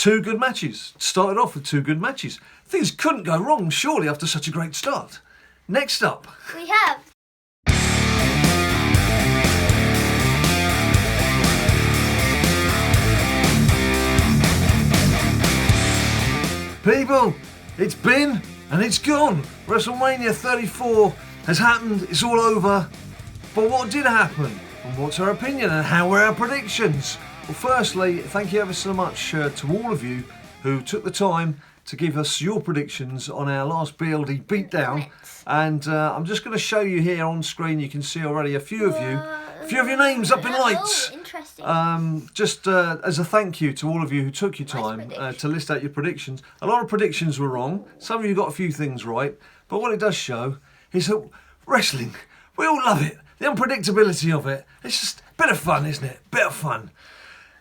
two good matches. Started off with two good matches. Things couldn't go wrong, surely, after such a great start. Next up, we have people, it's been and it's gone. WrestleMania 34 has happened, it's all over. But what did happen? And what's our opinion and how were our predictions? Well, firstly, thank you ever so much to all of you who took the time to give us your predictions on our last BLD Beatdown. And I'm just going to show you here on screen, you can see already a few of your names up in lights. Oh, interesting. Just as a thank you to all of you who took your time to list out your predictions. A lot of predictions were wrong. Some of you got a few things right. But what it does show is that wrestling, we all love it. The unpredictability of it. It's just a bit of fun, isn't it? Bit of fun.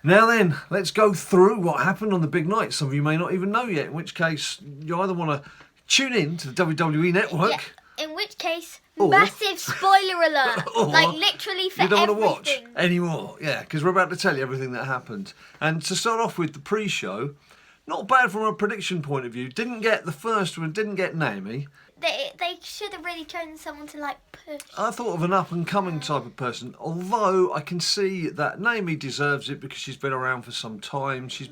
Now then, let's go through what happened on the big night. Some of you may not even know yet, in which case you either want to tune in to the WWE Network. Yeah, in which case, massive spoiler alert. Like literally for everything. You don't want to watch anymore. Yeah, because we're about to tell you everything that happened. And to start off with the pre-show, not bad from a prediction point of view. Didn't get the first one, didn't get Naomi. They should have really chosen someone to like push. I thought of an up-and-coming type of person, although I can see that Naomi deserves it because she's been around for some time. She's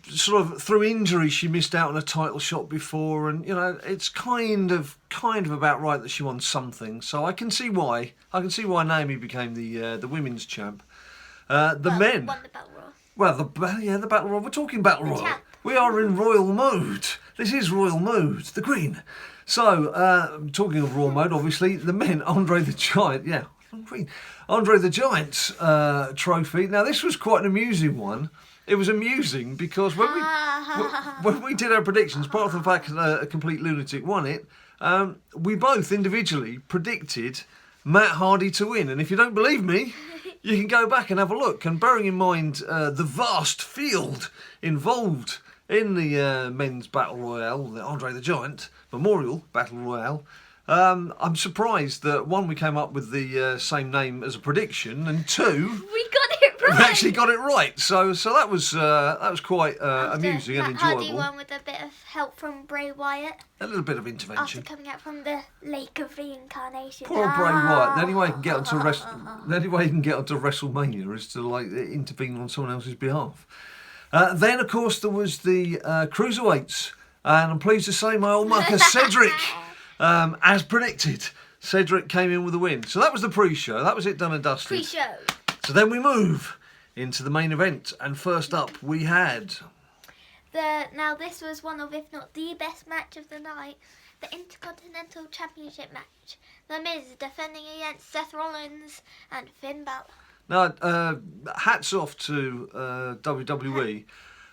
sort of, through injury, she missed out on a title shot before, and you know it's kind of about right that she won something. So I can see why. I can see why Naomi became the women's champ. Men. Won the Battle Royal. Well, the Battle Royal. We're talking Battle Royal. We are in royal mode. This is royal mode. The Queen. So, talking of royal mode, obviously, the men, Andre the Giant. Yeah, Andre the Giant's trophy. Now, this was quite an amusing one. It was amusing because when we did our predictions, apart from the fact that a complete lunatic won it, we both individually predicted Matt Hardy to win. And if you don't believe me, you can go back and have a look. And bearing in mind the vast field involved in the men's Battle Royale, the Andre the Giant Memorial Battle Royale, I'm surprised that one, we came up with the same name as a prediction, and two, we got it right. We actually got it right. So that was quite amusing and enjoyable. Hardy won with a bit of help from Bray Wyatt. A little bit of intervention. After coming out from the Lake of Reincarnation. Poor Bray Wyatt. The only way he can get onto WrestleMania is to like intervene on someone else's behalf. Then, of course, there was the cruiserweights, and I'm pleased to say my old mucker Cedric, as predicted, Cedric came in with a win. So that was the pre-show. That was it, done and dusted. Pre-show. So then we move into the main event, and first up we had now this was one of, if not the best match of the night, the Intercontinental Championship match. The Miz defending against Seth Rollins and Finn Balor. Now, hats off to WWE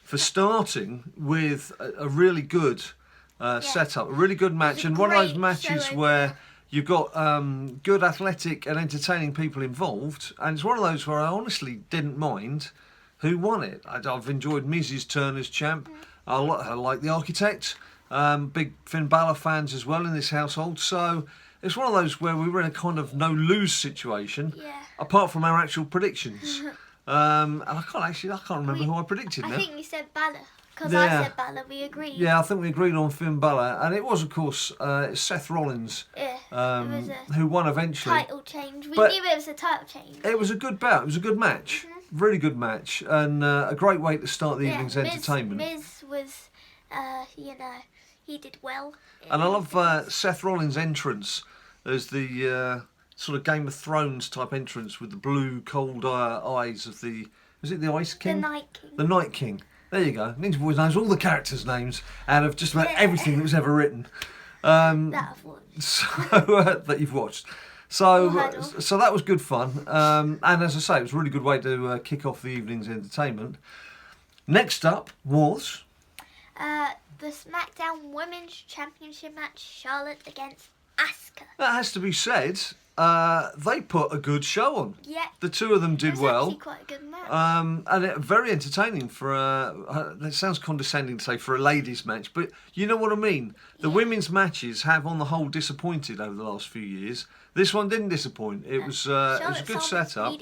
for starting with a really good setup, a really good match, and one of those matches where you've got good athletic and entertaining people involved, and it's one of those where I honestly didn't mind who won it. I've enjoyed Miz's turn as champ. I like the Architect. Big Finn Balor fans as well in this household, so it's one of those where we were in a kind of no-lose situation, apart from our actual predictions. And I can't remember who I predicted now. I think you said Balor, because I said Balor, we agreed. Yeah, I think we agreed on Finn Balor, and it was, of course, Seth Rollins who won eventually. Title change. We knew it was a title change. It was a good bout. It was a good match. Really good match, and a great way to start the evening's entertainment. Miz was, he did well. And I love Seth Rollins' entrance as the sort of Game of Thrones type entrance with the blue, cold eyes of the... Was it the Ice King? The Night King. The Night King. There you go. Ninja Boys knows all the characters' names out of just about everything that was ever written. That I've watched. So, that you've watched. So that was good fun. And as I say, it was a really good way to kick off the evening's entertainment. Next up was... the SmackDown Women's Championship match, Charlotte against Asuka. That has to be said. They put a good show on. Yeah. The two of them did well. It was actually quite a good match. And very entertaining for it sounds condescending to say for a ladies' match, but you know what I mean. The women's matches have, on the whole, disappointed over the last few years. This one didn't disappoint. It was a good setup.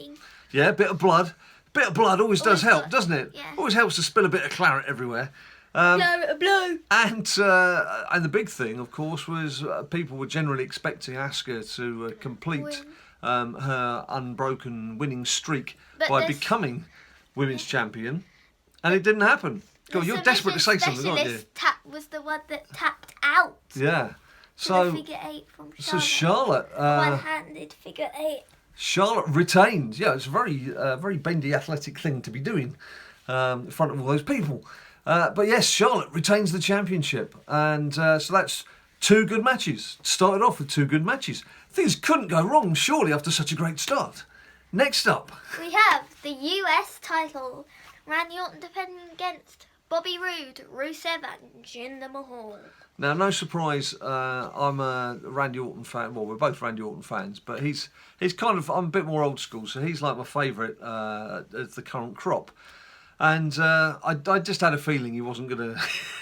Yeah, a bit of blood. Bit of blood always does help, doesn't it? Yeah. Always helps to spill a bit of claret everywhere. Blow. And the big thing, of course, was people were generally expecting Asuka to complete her unbroken winning streak by becoming women's champion, and it didn't happen. God, you're desperate to say something, aren't you? Was the one that tapped out. Yeah. So the figure 8 from Charlotte. So Charlotte, one-handed figure 8. Charlotte retained. Yeah, it's a very bendy athletic thing to be doing in front of all those people. But yes, Charlotte retains the championship, and so that's 2 good matches. Started off with 2 good matches. Things couldn't go wrong, surely, after such a great start. Next up, we have the US title. Randy Orton defending against Bobby Roode, Rusev, and Jinder Mahal. Now, no surprise, I'm a Randy Orton fan. Well, we're both Randy Orton fans, but he's kind of, I'm a bit more old school, so he's like my favourite of the current crop. And I just had a feeling he wasn't gonna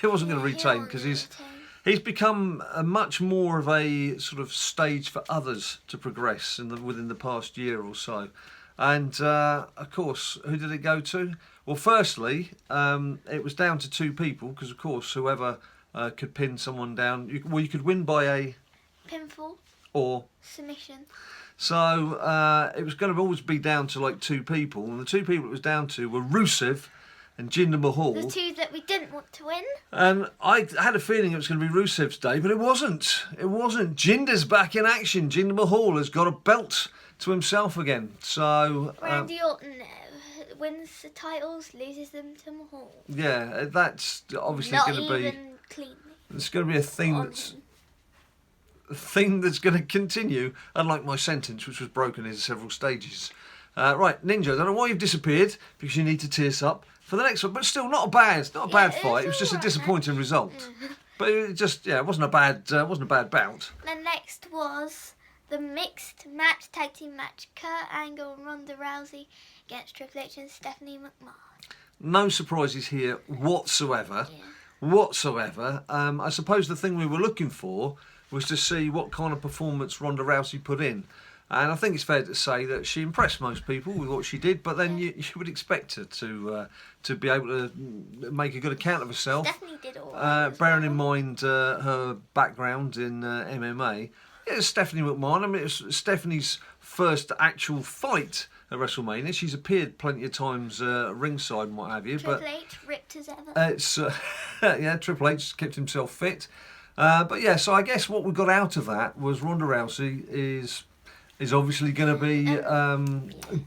retain, because he's become a much more of a sort of stage for others to progress within the past year or so. And of course, who did it go to? Well, firstly, it was down to 2 people, because of course whoever could pin someone down, you could win by a pinfall or submission. So it was going to always be down to like 2 people, and the 2 people it was down to were Rusev and Jinder Mahal. The 2 that we didn't want to win. And I had a feeling it was going to be Rusev's day, but it wasn't. It wasn't. Jinder's back in action. Jinder Mahal has got a belt to himself again. So Randy Orton wins the titles, loses them to Mahal. Yeah, that's obviously going to be. Cleanly. It's going to be a thing that's going to continue, unlike my sentence, which was broken into several stages. Right, Ninja, I don't know why you've disappeared, because you need to tee us up for the next one, but still not a bad fight. It was just a disappointing result. But it wasn't a bad bout. The next was the mixed match, tag team match, Kurt Angle and Ronda Rousey against Triple H and Stephanie McMahon. No surprises here whatsoever. Yeah. I suppose the thing we were looking for was to see what kind of performance Ronda Rousey put in. And I think it's fair to say that she impressed most people with what she did, but then you would expect her to be able to make a good account of herself. Definitely did all right. Bearing in mind her background in MMA. Yeah, Stephanie McMahon. I mean, it was Stephanie's first actual fight at WrestleMania. She's appeared plenty of times ringside and what have you. Triple H ripped as ever. Yeah, Triple H kept himself fit. But yeah, so I guess what we got out of that was Ronda Rousey is obviously going to be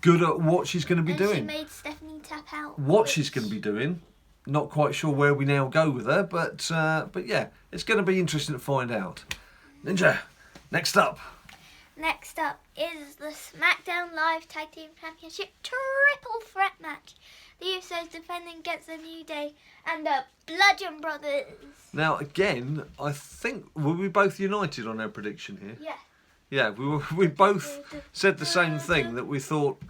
good at what she's going to be doing. She made Stephanie tap out. What she's going to be doing, not quite sure where we now go with her, but yeah, it's going to be interesting to find out. Ninja, next up. Next up is the SmackDown Live Tag Team Championship Triple Threat match. The Usos defending against the New Day and the Bludgeon Brothers. Now, again, I think, were we both united on our prediction here? Yeah. Yeah, we both said the same thing, that we thought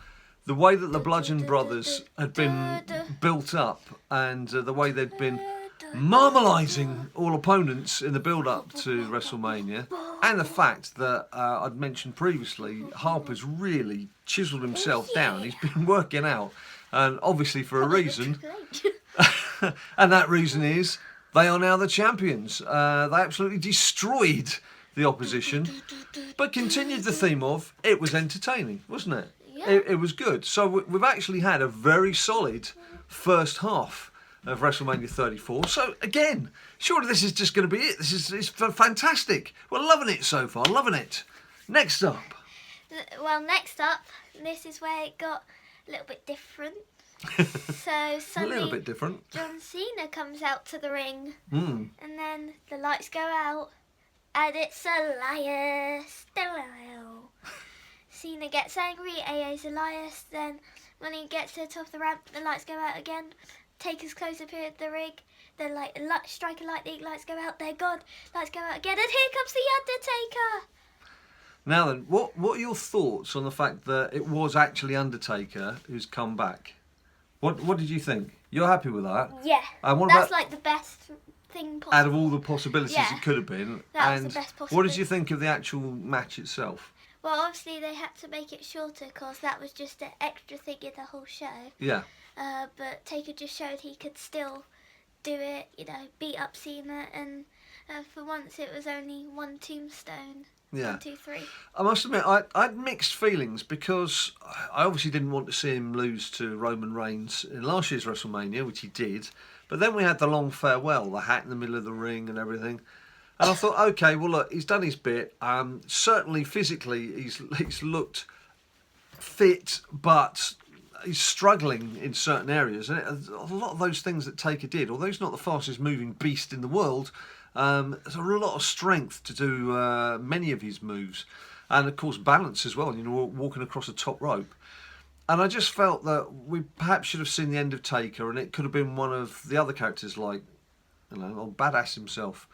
the way that the Bludgeon Brothers had been built up and the way they'd been marmalising all opponents in the build-up to WrestleMania, and the fact that I'd mentioned previously, Harper's really chiselled himself down. He's been working out, and obviously for a reason. And that reason is they are now the champions. They absolutely destroyed the opposition, but continued the theme of it was entertaining, wasn't it? Yeah. It was good. So we've actually had a very solid first half of WrestleMania 34. So again, surely this is just going to be it. It's fantastic. We're loving it so far. Loving it. Next up. Well, next up, this is where it got a little bit different. So suddenly, a little bit different. John Cena comes out to the ring, Mm. and then the lights go out, and it's Elias. Cena gets angry, AA's Elias. Then when he gets to the top of the ramp, the lights go out again. Taker's close up here at the rig. Then strike a lightning, lights go out. They're gone. Lights go out again, and here comes the Undertaker. Now then, what are your thoughts on the fact that it was actually Undertaker who's come back? What did you think? You're happy with that? Yeah. And what That's about, like the best thing possible. out of all the possibilities it could have been? That was and the best what did possibility. you think of the actual match itself? Well, obviously they had to make it shorter because that was just an extra thing in the whole show. Yeah. But Taker just showed he could still do it, beat up Cena, and for once it was only one tombstone. Yeah. 1, 2, 3. I must admit, I had mixed feelings because I obviously didn't want to see him lose to Roman Reigns in last year's WrestleMania, which he did. But then we had the long farewell, the hat in the middle of the ring and everything. And I thought, okay, well, look, he's done his bit. Certainly physically, he's looked fit, but he's struggling in certain areas. And a lot of those things that Taker did, although he's not the fastest moving beast in the world, there's a lot of strength to do many of his moves, and of course balance as well. Walking across the top rope, and I just felt that we perhaps should have seen the end of Taker, and it could have been one of the other characters, like old Badass himself.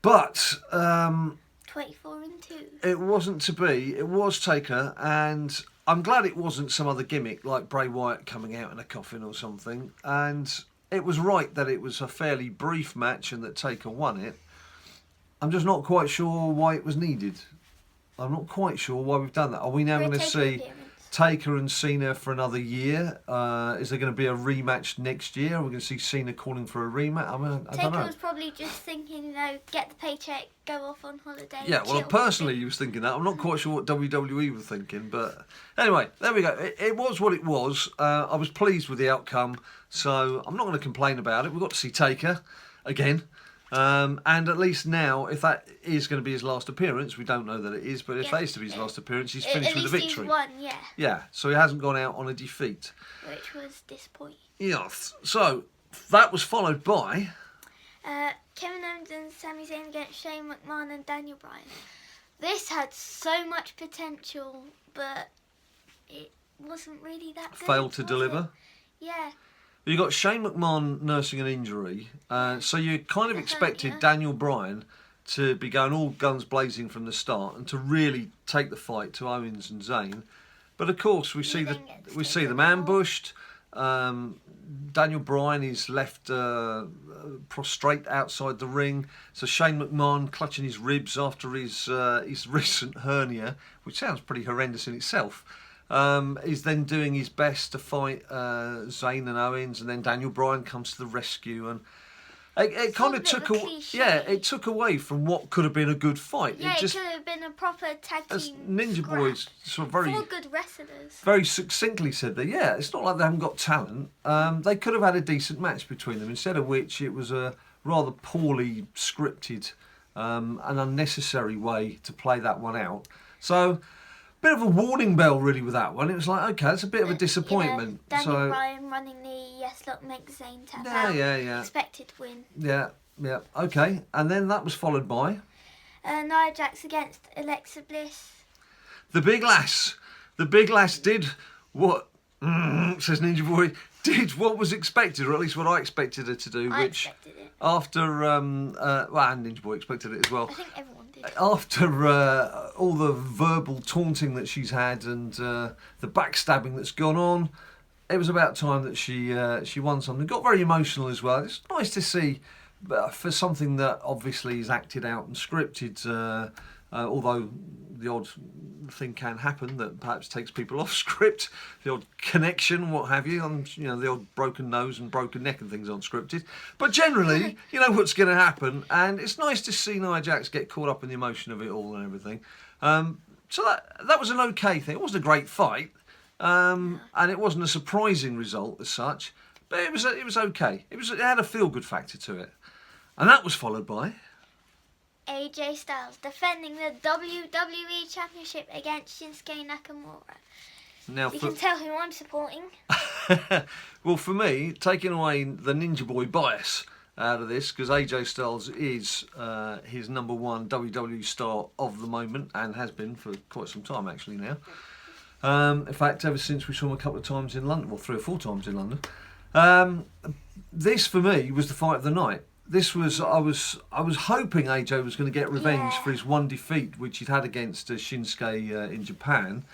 But 24 and 2. it wasn't to be. It was Taker, and I'm glad it wasn't some other gimmick like Bray Wyatt coming out in a coffin or something. And it was right that it was a fairly brief match and that Taker won it. I'm just not quite sure why it was needed. I'm not quite sure why we've done that. Are we now going to see Taker and Cena for another year? Is there going to be a rematch next year? Are we going to see Cena calling for a rematch? I don't know. Taker was probably just thinking, get the paycheck, go off on holiday. Yeah, well, personally, he was thinking that. I'm not quite sure what WWE were thinking, but anyway, there we go. It was what it was. I was pleased with the outcome, so I'm not going to complain about it. We've got to see Taker again. And at least now, if that is going to be his last appearance, we don't know that it is, but if that is to be his last appearance, he's finished with a victory. He's won, yeah. Yeah, so he hasn't gone out on a defeat. Which was disappointing. Yes. So that was followed by Kevin Owens and Sami Zayn against Shane McMahon and Daniel Bryan. This had so much potential, but it wasn't really that good. Failed to deliver. Yeah. You got Shane McMahon nursing an injury, so you kind of expected Daniel Bryan to be going all guns blazing from the start and to really take the fight to Owens and Zayn. But of course, we see them ambushed. Daniel Bryan is left prostrate outside the ring. So Shane McMahon, clutching his ribs after his recent hernia, which sounds pretty horrendous in itself. Is then doing his best to fight Zayn and Owens, and then Daniel Bryan comes to the rescue, and it kind of took away from what could have been a good fight. Yeah, it could have been a proper tag team. Ninja Boys sort of very 4 good wrestlers. Very succinctly said that. Yeah, it's not like they haven't got talent. They could have had a decent match between them. Instead of which, it was a rather poorly scripted, and unnecessary way to play that one out. So. Bit of a warning bell, really, with that one. It was like, okay, that's a bit of a disappointment. Daniel Bryan running the yes look makes Zayn tap out. Yeah. Expected win. Yeah. Okay, and then that was followed by Nia Jax against Alexa Bliss. The big lass. The big lass did what says Ninja Boy. Did what was expected, or at least what I expected her to do. I expected it. After and Ninja Boy expected it as well. I think everyone did. After all the verbal taunting that she's had and the backstabbing that's gone on, it was about time that she won something. Got very emotional as well. It's nice to see for something that obviously is acted out and scripted. Although the odd thing can happen that perhaps takes people off script, the odd connection, what have you, the odd broken nose and broken neck and things aren't scripted. But generally, you know what's going to happen, and it's nice to see Nia Jax get caught up in the emotion of it all and everything. So that was an okay thing. It wasn't a great fight, and it wasn't a surprising result as such, but it was okay. It had a feel-good factor to it, and that was followed by AJ Styles defending the WWE Championship against Shinsuke Nakamura. Now, you can tell who I'm supporting. Well, for me, taking away the Ninja Boy bias out of this, because AJ Styles is his number one WWE star of the moment, and has been for quite some time actually now. In fact, ever since we saw him a couple of times in London, well, 3 or 4 times in London. This for me was the fight of the night. This was I was hoping AJ was going to get revenge for his one defeat, which he'd had against Shinsuke in Japan.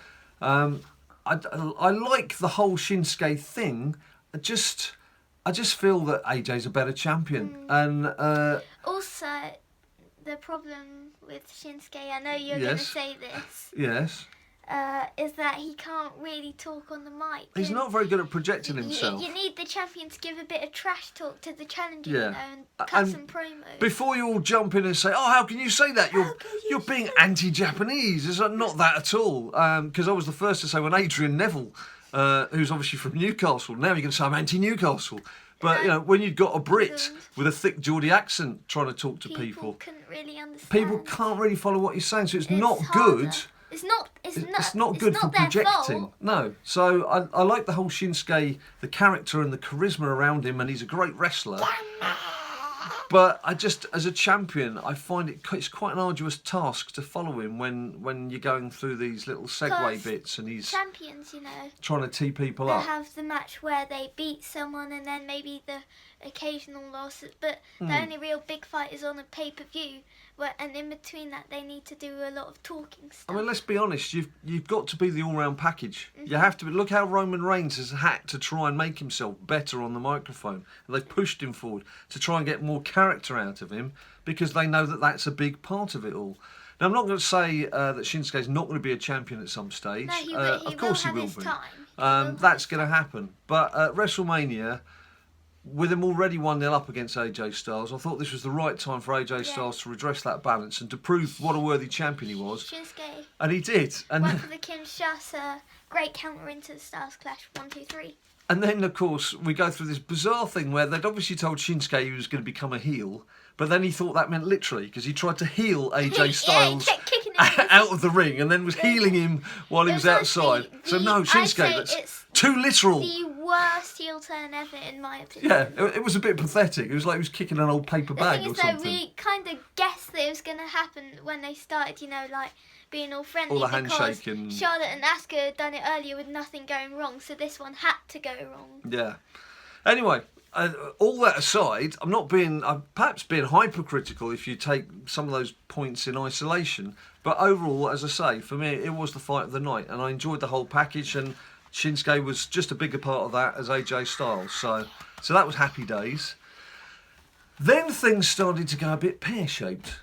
I like the whole Shinsuke thing. I just feel that AJ's a better champion, and also the problem with Shinsuke, I know you're Yes. going to say this, Yes. is that he can't really talk on the mic. He's not very good at projecting himself. You need the champion to give a bit of trash talk to the challenger, Yeah. you know, and cut And some promos. Before you all jump in and say, "Oh, how can you say that? You're being anti-Japanese." It's not that at all. Because I was the first to say when Adrian Neville, who's obviously from Newcastle, now you can say I'm anti-Newcastle. But you know, when you've got a Brit with a thick Geordie accent trying to talk to people, couldn't really understand. people can't really follow what you're saying, so it's not harder. good. It's not Good for their projecting. fault. No. So I like the whole Shinsuke, the character and the charisma around him, and he's a great wrestler. But I just, as a champion, I find it's quite an arduous task to follow him when you're going through these little segue 'Cause bits and he's Champions, you know, trying to tee people they up. have the match where they beat someone and then maybe the occasional losses, but Hmm. the only real big fight is on a pay-per-view, and in between that they need to do a lot of talking stuff. I mean, let's be honest. You've got to be the all-round package. Mm-hmm. You have to be. Look how Roman Reigns has had to try and make himself better on the microphone. And they've pushed him forward to try and get more character out of him because they know that that's a big part of it all. Now, I'm not going to say that Shinsuke's not going to be a champion at some stage. No, he Of course will he will have his be. time. That's going to happen. But at WrestleMania, with him already 1-0 up against AJ Styles, I thought this was the right time for AJ Styles to redress that balance and to prove what a worthy champion he was. Shinsuke And he did. And went for the Kinshasa, great counter into the Styles Clash, 1, 2, 3. And then, of course, we go through this bizarre thing where they'd obviously told Shinsuke he was going to become a heel, but then he thought that meant literally, because he tried to heel AJ Styles kept kicking him. out of the ring and then was healing him while he was outside. So no, Shinsuke, that's too literal. The worst heel turn ever, in my opinion. Yeah, it was a bit pathetic. It was like he was kicking an old paper The bag thing or is, though, something. we kind of guessed that it was going to happen when they started, you know, like being all friendly. All the because handshaking. Charlotte and Asuka had done it earlier with nothing going wrong, so this one had to go wrong. Yeah. Anyway, all that aside, I'm perhaps being hypercritical if you take some of those points in isolation. But overall, as I say, for me, it was the fight of the night, and I enjoyed the whole package. And Shinsuke was just a bigger part of that as AJ Styles. So that was happy days. Then things started to go a bit pear-shaped.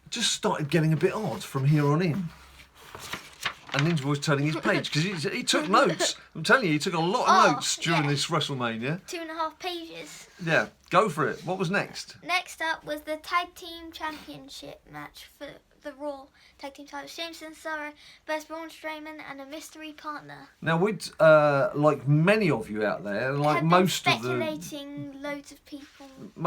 Just started getting a bit odd from here on in. And Ninja Boy's turning his page because he took notes. I'm telling you, he took a lot of notes during this WrestleMania. 2.5 pages. Yeah, go for it. What was next? Next up was the Tag Team Championship match for the Raw Tag Team titles. Jameson, Sarah versus Braun Strowman and a mystery partner. Now, we'd like many of you out there, and like Had been most of speculating loads of people. the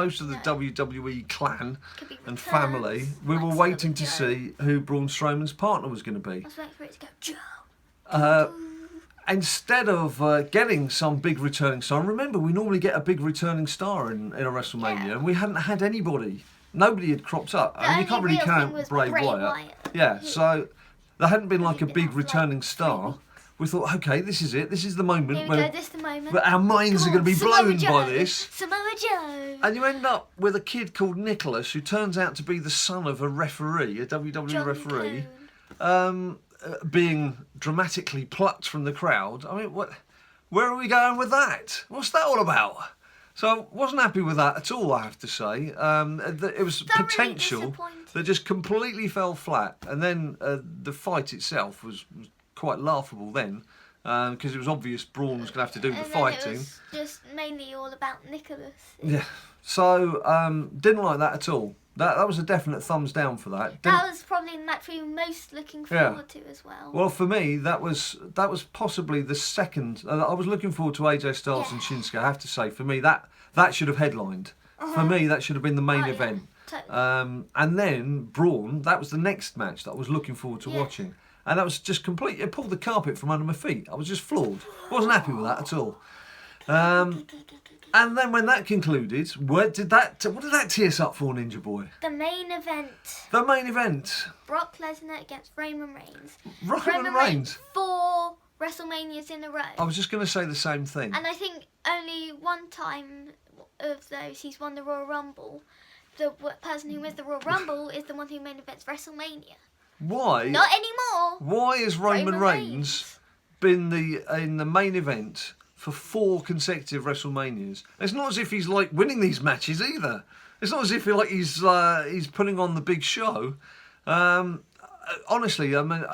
WWE clan Could be and returns, family, we like were Samoa waiting to Joe. see who Braun Strowman's partner was going to be. I was waiting for it to go, Joe. Instead of getting some big returning star, and remember, we normally get a big returning star in a WrestleMania, Yeah. and we hadn't had anybody. Nobody had cropped up. The I mean, you only can't really real thing count was Bray Bray Wyatt. Wyatt. Yeah, so there hadn't been like a been big out for, like, returning 3 star. weeks. We thought, okay, this is it. This is the moment Here we where go, this is the moment. where our minds Come are going to on, be Samoa blown Joe. by this. Samoa Joe. And you end up with a kid called Nicholas who turns out to be the son of a referee, a WWE John referee, Cone. being dramatically plucked from the crowd. I mean, where are we going with that? What's that all about? So I wasn't happy with that at all, I have to say. It was Thoroughly potential disappointing. that just completely fell flat. And then the fight itself was quite laughable then, because it was obvious Braun was going to have to do the And then fighting. it was just mainly all about Nicholas. Yeah. So didn't like that at all. That was a definite thumbs down for that. That was probably the match we were most looking forward to as well. Well, for me, that was possibly the second. I was looking forward to AJ Styles and Shinsuke. I have to say, for me, that should have headlined. For me, that should have been the main event. Totally. And then Braun, that was the next match that I was looking forward to watching. And that was just complete. It pulled the carpet from under my feet. I was just floored. Wasn't happy with that at all. And then when that concluded, what did that tee us up for, Ninja Boy? The main event. The main event. Brock Lesnar against Roman Reigns. Roman Reigns. 4 WrestleManias in a row. I was just going to say the same thing. And I think only one time of those he's won the Royal Rumble. The person who wins the Royal Rumble is the one who main events WrestleMania. Why? Not anymore. Why has Roman Reigns been in the main event for 4 consecutive WrestleManias. It's not as if he's like winning these matches either. It's not as if he's putting on the big show. Honestly, I mean,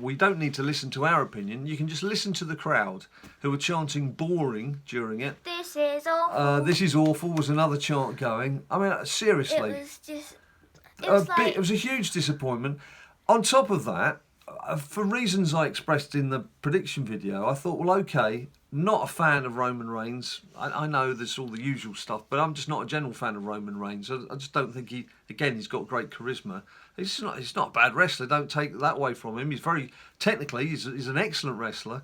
we don't need to listen to our opinion. You can just listen to the crowd who were chanting boring during it. This is awful. This is awful was another chant going. I mean, seriously. It was a huge disappointment. On top of that, for reasons I expressed in the prediction video, I thought, well, okay, not a fan of Roman Reigns. I know there's all the usual stuff, but I'm just not a general fan of Roman Reigns. I just don't think he's got great charisma. He's not a bad wrestler. Don't take that away from him. He's he's an excellent wrestler.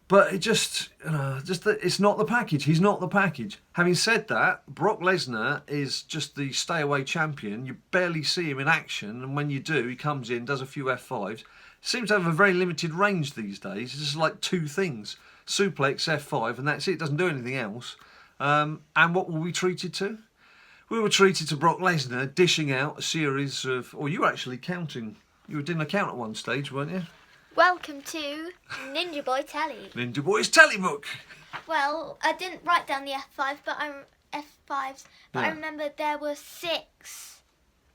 But it it's not the package. He's not the package. Having said that, Brock Lesnar is just the stay-away champion. You barely see him in action, and when you do, he comes in, does a few F5s. Seems to have a very limited range these days. It's just like 2 things. Suplex, F5, and that's it. Doesn't do anything else. And what were we treated to? We were treated to Brock Lesnar dishing out a series of... Or you were actually counting. You doing a count at one stage, weren't you? Welcome to Ninja Boy Tally. Ninja Boy's Tally Book. Well, I didn't write down the F5s, but I remember there were 6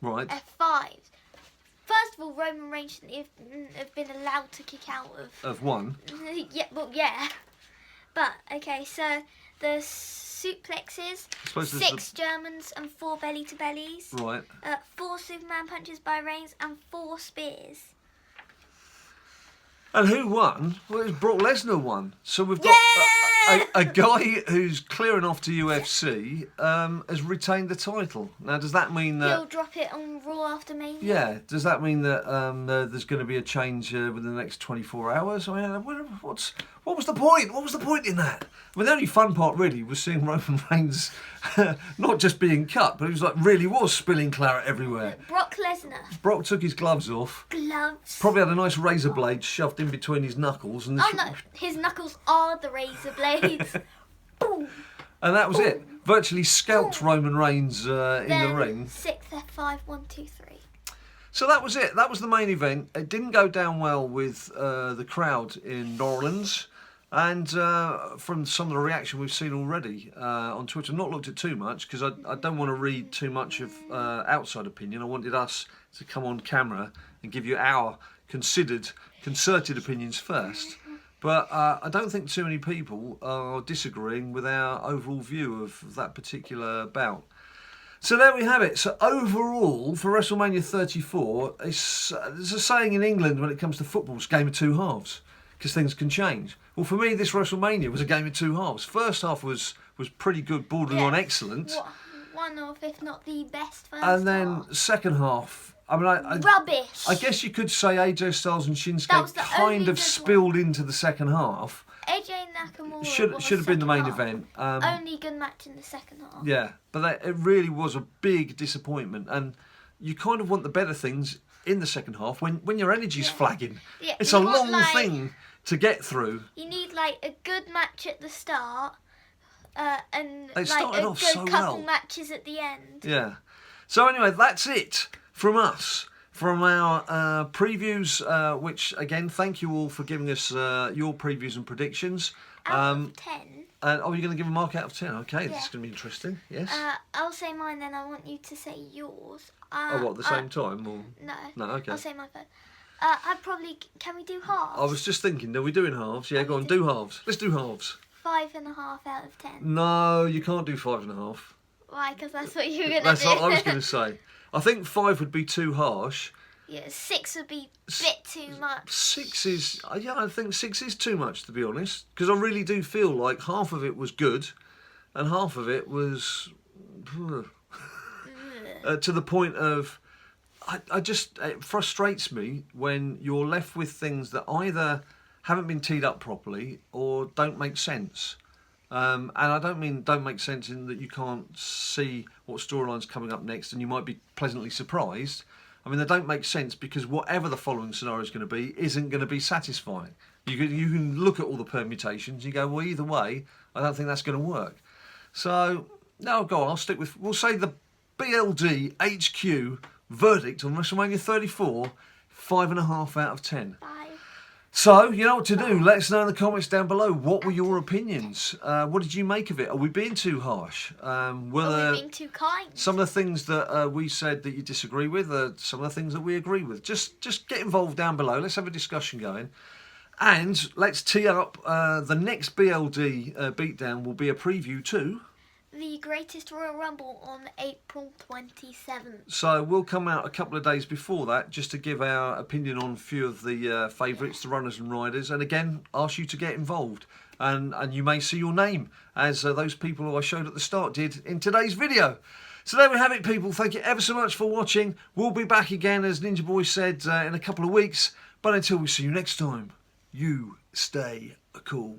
right. F5s. First of all, Roman Reigns shouldn't have been allowed to kick out of 1. Yeah. But okay, so the suplexes, 6 Germans and 4 belly to bellies. Right. 4 Superman punches by Reigns and 4 spears. And who won? Well, it was Brock Lesnar won. So we've got a guy who's clearing off to UFC has retained the title. Now, does that mean that... He'll drop it on Raw after Mania? Yeah. Does that mean that there's going to be a change within the next 24 hours? I mean, what was the point? What was the point in that? I mean, the only fun part, really, was seeing Roman Reigns not just being cut, but he was spilling claret everywhere. Brock Lesnar. Brock took his gloves off. Gloves. Probably had a nice razor blade shoved in between his knuckles. And no, his knuckles are the razor blades. Boom. And that was it. Virtually scalped Roman Reigns in the ring. 6 F5, 1, 2, 3. So that was it. That was the main event. It didn't go down well with the crowd in New Orleans. And from some of the reaction we've seen already on Twitter, not looked at too much because I don't want to read too much of outside opinion. I wanted us to come on camera and give you our concerted opinions first. But I don't think too many people are disagreeing with our overall view of that particular bout. So there we have it. So overall, for WrestleMania 34, there's a saying in England when it comes to football, it's a game of 2 halves, because things can change. Well, for me, this WrestleMania was a game of 2 halves. First half was pretty good, bordering on excellent. One of, if not the best first and then half. Second half, I mean, rubbish. I guess you could say AJ Styles and Shinsuke kind of spilled into the second half. AJ Nakamura should have been the main event. Only good match in the second half. Yeah, but it really was a big disappointment, and you kind of want the better things in the second half when your energy's flagging. Yeah, it's a long thing to get through. You need a good match at the start, and they started off so couple well. Matches at the end. Yeah. So anyway, that's it from us. From our previews, which again, thank you all for giving us your previews and predictions. Out of 10. You're going to give a mark out of 10? Okay, this is going to be interesting. Yes. I'll say mine, then I want you to say yours. At the same time? Or? No. No, okay. I'll say mine first. I'd probably... Can we do halves? I was just thinking, are we doing halves? Yeah, go on, do halves. Let's do halves. 5.5 out of 10. No, you can't do 5.5. Why? Because that's what you were going to do. That's what I was going to say. I think 5 would be too harsh. Yeah, 6 would be a bit too much. 6 is... I think 6 is too much, to be honest. Because I really do feel like half of it was good and half of it was... to the point of... it frustrates me when you're left with things that either haven't been teed up properly or don't make sense. And I don't mean don't make sense in that you can't see what storyline's coming up next and you might be pleasantly surprised. I mean, they don't make sense because whatever the following scenario is going to be isn't going to be satisfying. You can look at all the permutations and you go, well, either way, I don't think that's going to work. So, no, go on, I'll stick with... We'll say the BLD HQ verdict on WrestleMania 34, 5.5 out of 10. 5. So, you know what to do. Let us know in the comments down below. What were your opinions? What did you make of it? Are we being too harsh? Are we being too kind? Some of the things that we said that you disagree with are some of the things that we agree with. Just get involved down below. Let's have a discussion going. And let's tee up the next BLD beatdown will be a preview to the Greatest Royal Rumble on April 27th. So we'll come out a couple of days before that just to give our opinion on a few of the favourites, the runners and riders, and again ask you to get involved. And you may see your name as those people who I showed at the start did in today's video. So there we have it, people. Thank you ever so much for watching. We'll be back again, as Ninja Boy said, in a couple of weeks. But until we see you next time, you stay cool.